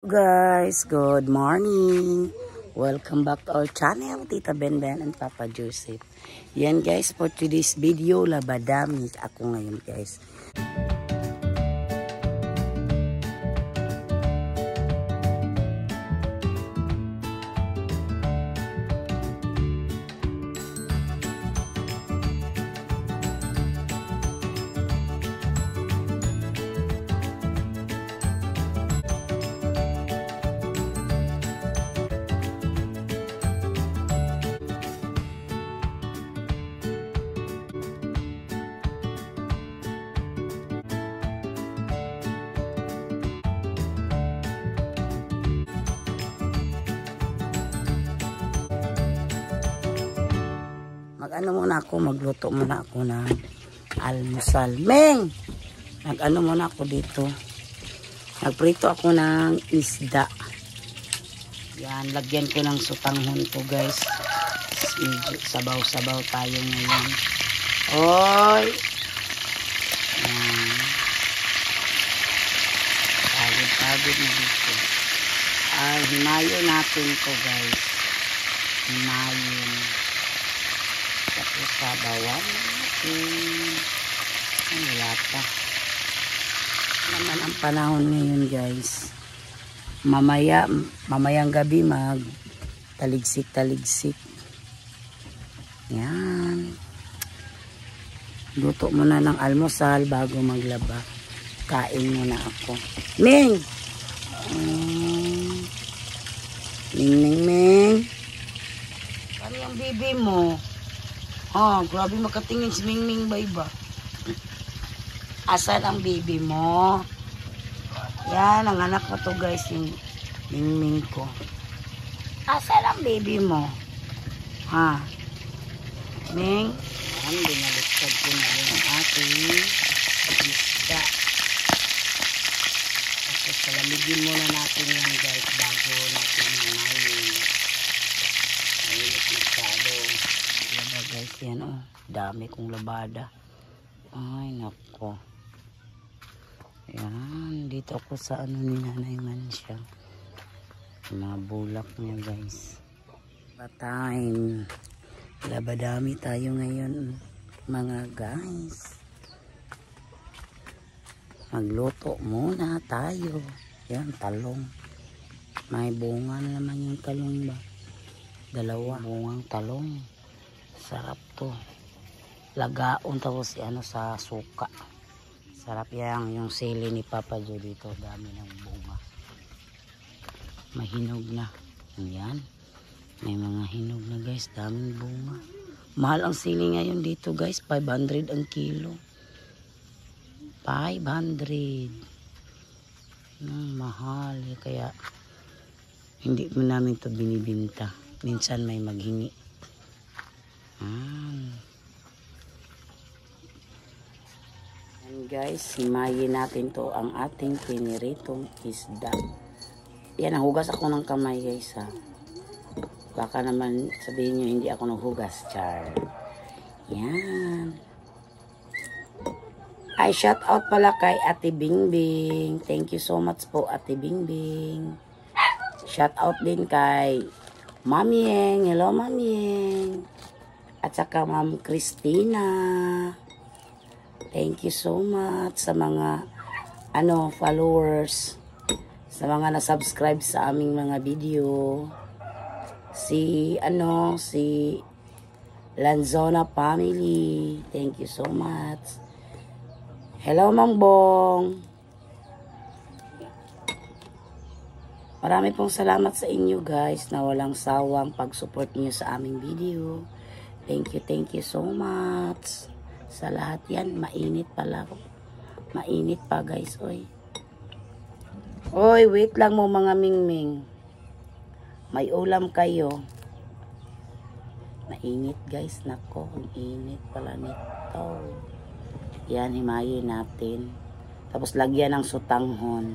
Guys, good morning. Welcome back to our channel, Tita Benben and Papa Joseph. Yan guys, for today's video, labadami ako ngayon guys. Magluto muna ako ng almusal. Meng! Muna ako dito. Nagprito ako ng isda. Yan, lagyan ko ng sutanghon to guys. Medyo sabaw-sabaw tayo ngayon. Oy! Yan. Pagod na dito. Himayo natin ko guys. Himayin. Tapos sabawan natin. Ay, wala pa. Naman ang panahon ngayon guys. Mamayang gabi taligsik. Yan. Luto muna ng almusal bago maglaba. Kain muna ako. Ming! Ming. Ano yung bibi mo? Grabe makatingin si Mingming ba iba? Asan ang baby mo? Yan, ang anak ko to guys, yung Mingming ko. Asan ang baby mo? Ming? Yan, binaliktad ko na yung ating isda. Tapos salamigin muna natin yan guys, bago natin himayin. Mahilit masyado. Labada guys, yan dami kong labada. Ay nako. Yan, dito ako sa ni Nanay Mansya. Mabulak niya guys. Time. Labadami tayo ngayon mga guys. Magluto muna tayo. Yan, talong. May bunga na naman yung talong ba? Dalawa bungang talong. Sarap to. Lagaon tapos sa suka. Sarap yan yung sili ni Papa Jo dito. Dami ng bunga. Mahinog na. Yan. May mga hinog na guys. Daming bunga. Mahal ang sili ngayon dito guys. 500 ang kilo. 500. Mahal. Kaya hindi mo namin to binibinta. Minsan may maghingi. And guys, himayin natin to ang ating piniritong isda. Yan, nahugas ako ng kamay guys Baka naman sabihin nyo hindi ako naghugas, char. Yan. Ay, shout out pala kay Ate Bingbing. Thank you so much po Ate Bingbing. Shout out din kay Mamieng. Hello Mamieng. At saka Ma'am Christina. Thank you so much sa mga followers. Sa mga na-subscribe sa aming mga video. Si Lanzona family. Thank you so much. Hello Mang Bong. Marami pong salamat sa inyo guys na walang sawang pag-support niyo sa aming video. Thank you so much. Sa lahat yan, mainit pala. Mainit pa guys, oy. Oy, wait lang mo mga Mingming. May ulam kayo. Mainit guys, nako. Ang init pala nito. Yan, himayin natin. Tapos lagyan ng sutanghon.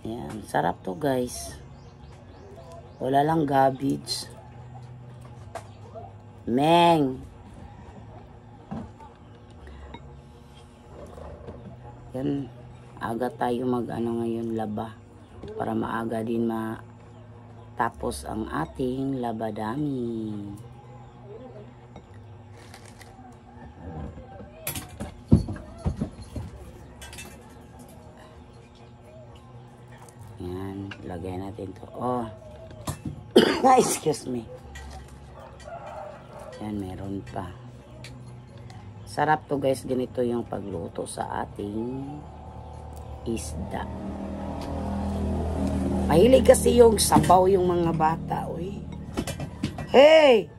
Yan, sarap to guys. Wala lang garbage. Meng. Yan. Aga tayo mag ano ngayon, laba. Para maaga din matapos ang ating labadami. Yan, lagay natin to. Oh. Excuse me. Yan, meron pa. Sarap to guys, ganito yung pagluto sa ating isda. Mahilig kasi yung sabaw yung mga bata. Uy. Hey!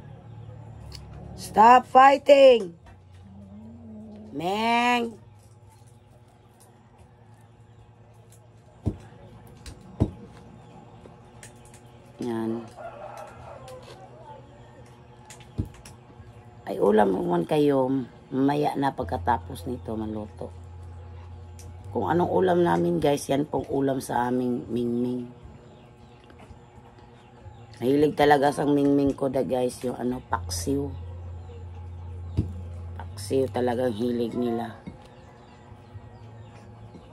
Stop fighting! Meng! Yan. Ay, ulam naman kayo. Maya na pagkatapos nito maluto. Kung anong ulam namin guys, yan pong ulam sa aming mingming. Nahilig talaga sa mingming ko da guys, yung ano, paksiw. Paksiw talagang hilig nila.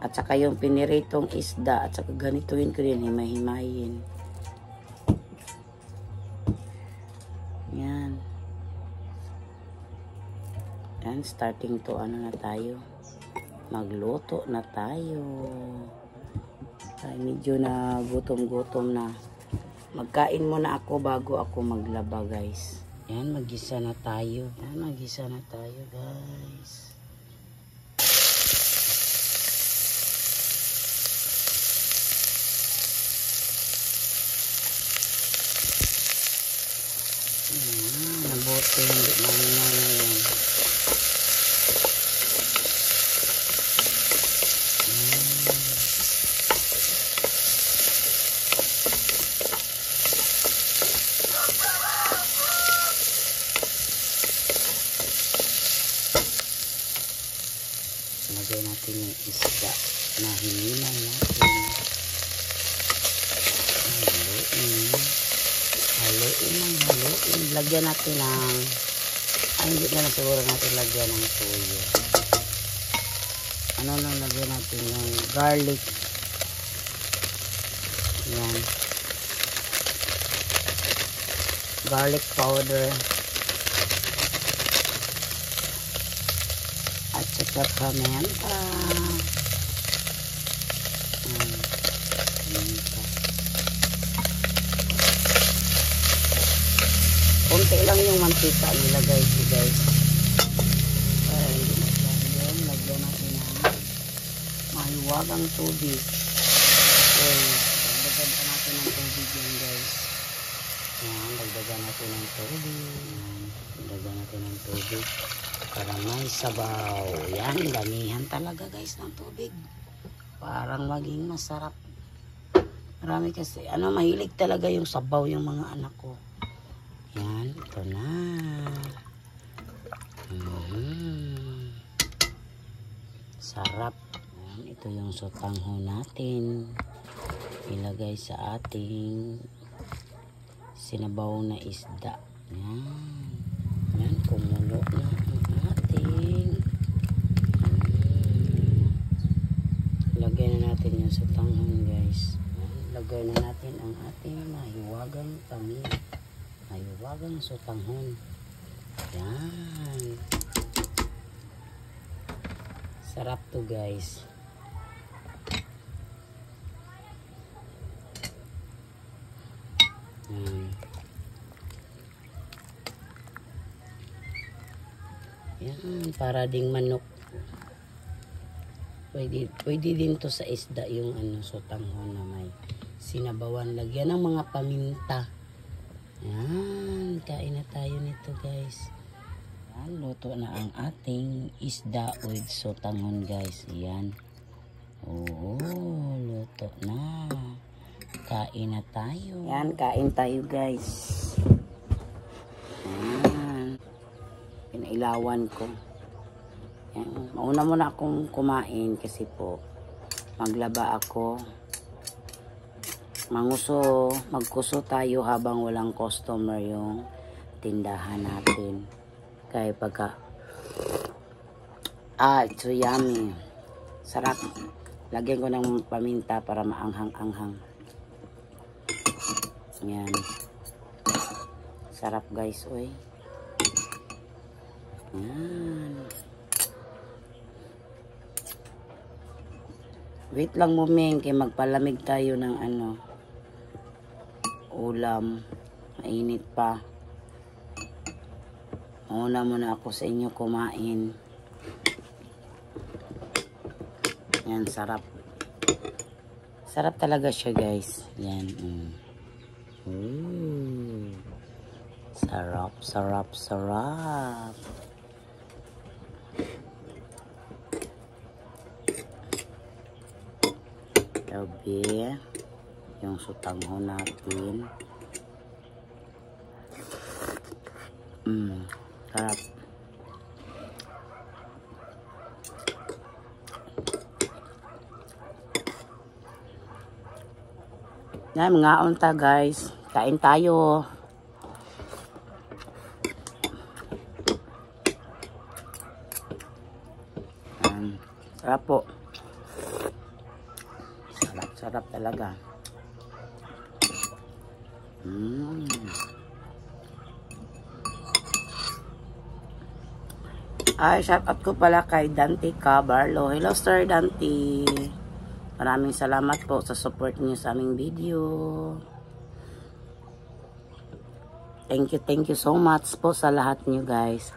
At saka yung piniritong isda, at saka ganituin ko din, himay-himayin. Yan. Yan, starting to ano na tayo. Magluto na tayo. Ay, medyo na gutom-gutom na. Magkain muna ako bago ako maglaba guys. Yan, magisa na tayo. Yan, magisa na tayo guys. Yan, nabuti hindi mahina na yan. Lagay natin yung isda na hinimay natin. Haluin. Lagyan natin ng, hindi na siguro natin lagyan ng toyo. Ano na lagyan natin yung garlic. Yan. Garlic powder. At saka pamenta. Kunti lang yung mantika nilagay ko guys. Para hindi masyadong lagyan natin ng mahiwagang tubig. Okay, dagdagan pa natin ng tubig yan guys. Yan, dagdagan natin ng tubig. Dagdagan natin ng tubig. Para may sabaw. Yan, damihan talaga guys ng tubig. Parang maging masarap. Marami kasi, mahilig talaga yung sabaw yung mga anak ko. Yan, ito na. Sarap. Yan, ito yung sotangho natin. Ilagay sa ating sinabaw na isda. Yan. Yan, kumulo na ang ating. Lagay na natin yung sotanghon guys. Lagay na natin ang ating mahiwagang pamilya. Mahiwagang sotanghon. Yan. Sarap to guys. Yan. Yan, para ding manok. Pwede din to sa isda yung sotanghon na may sinabawan. Lagyan ng mga paminta. Yan, kain na tayo nito guys. Yan, luto na ang ating isda with sotanghon guys. Yan. Oo, luto na. Kain na tayo. Yan, kain tayo guys. Yan. Pinailawan ko. Yan. Mauna muna akong kumain kasi po maglaba ako. Magkuso tayo habang walang customer yung tindahan natin. Kaya pagka it's so yummy. Sarap. Lagyan ko ng paminta para maanghang-anghang. Yan. Sarap guys, oy. Yan. Wait lang mo, Ming, kay magpalamig tayo ng ulam. Mainit pa. Mauna muna ako sa inyo kumain. Yan, sarap. Sarap talaga siya, guys. Yan. Sarap, sarap, sarap. Gabi. Yung sutangho natin. Sarap. Yan, mga unta guys. Kain tayo. Sarap po. Sarap, sarap talaga. Ay, shout out ko pala kay Dante Cabarlo. Hello, Sir Dante. Maraming salamat po sa support niyo sa aming video. Thank you so much po sa lahat niyo guys.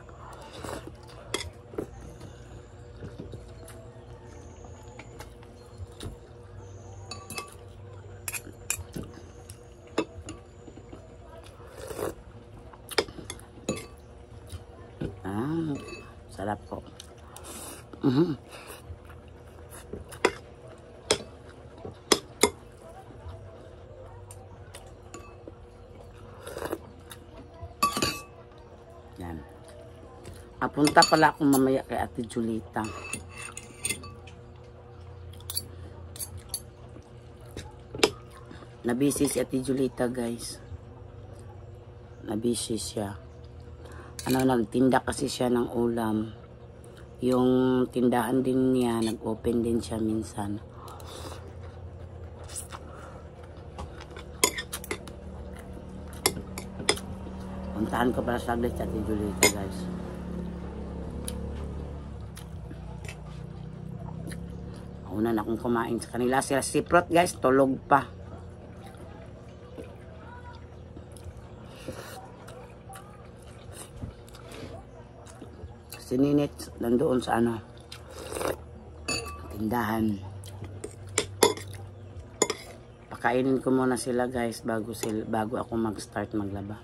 Sarap po. Yan. Apunta pala akong mamaya kay Ate Julita. Nabisi si Ate Julita guys. Nabisi siya. Nagtinda kasi siya ng ulam. Yung tindahan din niya, nag-open din siya minsan. Puntahan ko para saglit sa Ate Julita guys. Una na akong kumain sa kanila. Sila siprot guys, tulog pa. Sininit nandoon sa tindahan. Pakainin ko muna sila guys bago ako mag-start maglaba.